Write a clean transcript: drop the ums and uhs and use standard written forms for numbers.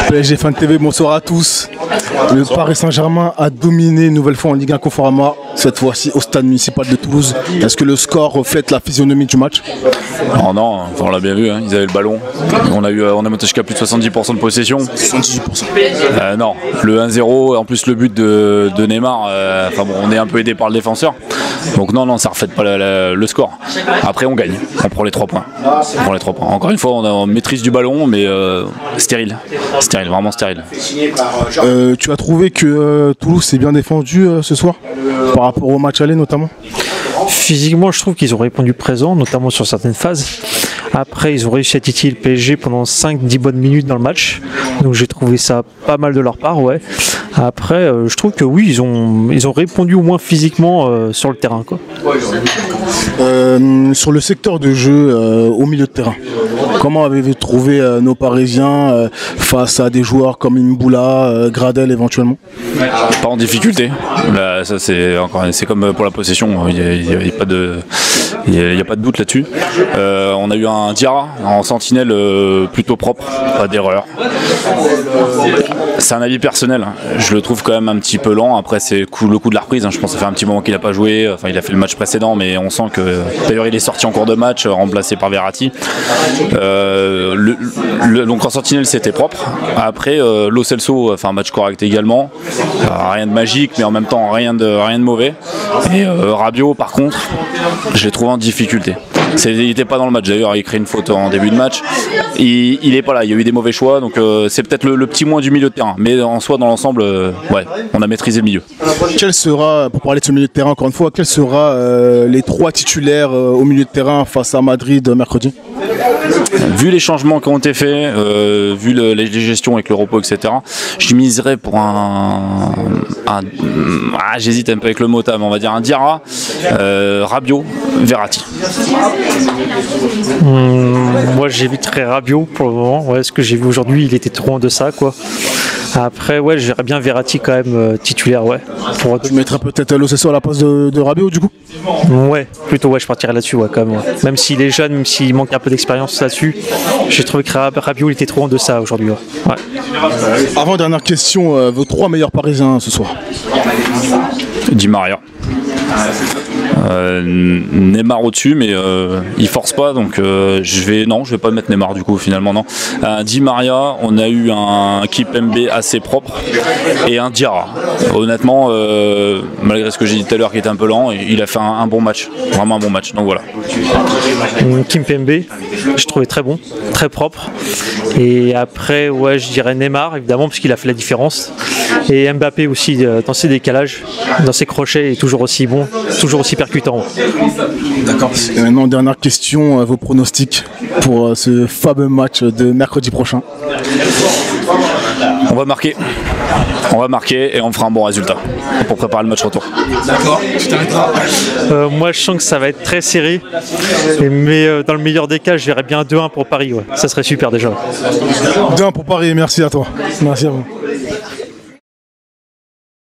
PSG Fan TV, bonsoir à tous. Le Paris Saint-Germain a dominé une nouvelle fois en Ligue 1 Conforama, cette fois-ci au stade municipal de Toulouse. Est-ce que le score reflète la physionomie du match? Oh non, on l'a bien vu, hein, ils avaient le ballon. On a monté jusqu'à plus de 70% de possession. 78%. Non, le 1-0, en plus le but de Neymar, on est un peu aidé par le défenseur. Donc non, ça ne reflète pas le score. Après on gagne, on prend les 3 points. Encore une fois, on maîtrise du ballon, mais stérile, vraiment stérile. Tu as trouvé que Toulouse s'est bien défendu ce soir, par rapport au match aller notamment? Physiquement, je trouve qu'ils ont répondu présent, notamment sur certaines phases. Après, ils ont réussi à titiller le PSG pendant 5-10 bonnes minutes dans le match. Donc j'ai trouvé ça pas mal de leur part, ouais. Après, je trouve que oui, ils ont répondu au moins physiquement sur le terrain, quoi. Sur le secteur de jeu au milieu de terrain, comment avez-vous trouvé nos Parisiens face à des joueurs comme Mboula, Gradel éventuellement? Pas en difficulté. Là, ça c'est comme pour la possession, il n'y a pas de doute là-dessus. On a eu un Diarra en sentinelle plutôt propre, pas d'erreur. C'est un avis personnel, je le trouve quand même un petit peu lent. Après c'est le coup de la reprise, je pense que ça fait un petit moment qu'il n'a pas joué. Enfin, il a fait le match précédent, mais on sent que d'ailleurs il est sorti en cours de match, remplacé par Verratti. Donc en sentinelle c'était propre. Après Lo Celso fait un match correct également. Rien de magique, mais en même temps rien de mauvais. Et Rabiot par contre, je l'ai trouvé en difficulté. Il n'était pas dans le match, d'ailleurs il crée une faute en début de match. Il n'est pas là, il y a eu des mauvais choix, donc c'est peut-être le petit moins du milieu de terrain. Mais en soi, dans l'ensemble, ouais, on a maîtrisé le milieu. Quel sera, pour parler de ce milieu de terrain encore une fois, quels seront les 3 titulaires au milieu de terrain face à Madrid mercredi? Vu les changements qui ont été faits, vu les gestions avec le repos, etc., je miserais pour j'hésite un peu avec le mot, mais on va dire un Diarra, Rabiot, Verratti. Moi j'éviterais Rabiot pour le moment, ouais, ce que j'ai vu aujourd'hui il était trop en deçà, quoi. Après ouais, j'irais bien Verratti quand même titulaire, ouais. Tu mettrais peut-être Lo Celso à la place de Rabiot du coup? Ouais, plutôt ouais, je partirais là-dessus, ouais, quand même. Ouais. Même s'il est jeune, même s'il manque un peu d'expérience là-dessus, j'ai trouvé que Rabiot il était trop en deçà aujourd'hui. Ouais. Ouais. Avant dernière question, vos 3 meilleurs Parisiens ce soir? Di Maria. Neymar au-dessus, mais il force pas, donc je vais pas mettre Neymar du coup finalement, non. Di Maria, on a eu un Kimpembe assez propre et un Diarra. Honnêtement, malgré ce que j'ai dit tout à l'heure qui était un peu lent, il a fait un bon match, vraiment un bon match, donc voilà. Kimpembe, je trouvais très bon, très propre. Et après, ouais, je dirais Neymar évidemment parce qu'il a fait la différence. Et Mbappé aussi dans ses décalages, dans ses crochets, est toujours aussi bon, toujours aussi percutant. D'accord. Et maintenant, dernière question, vos pronostics pour ce fameux match de mercredi prochain? On va marquer et on fera un bon résultat pour préparer le match retour. D'accord, tu t'arrêteras. Moi je sens que ça va être très serré, mais dans le meilleur des cas, je verrais bien 2-1 pour Paris. Ouais. Ça serait super déjà. 2-1 pour Paris, merci à toi. Merci à vous.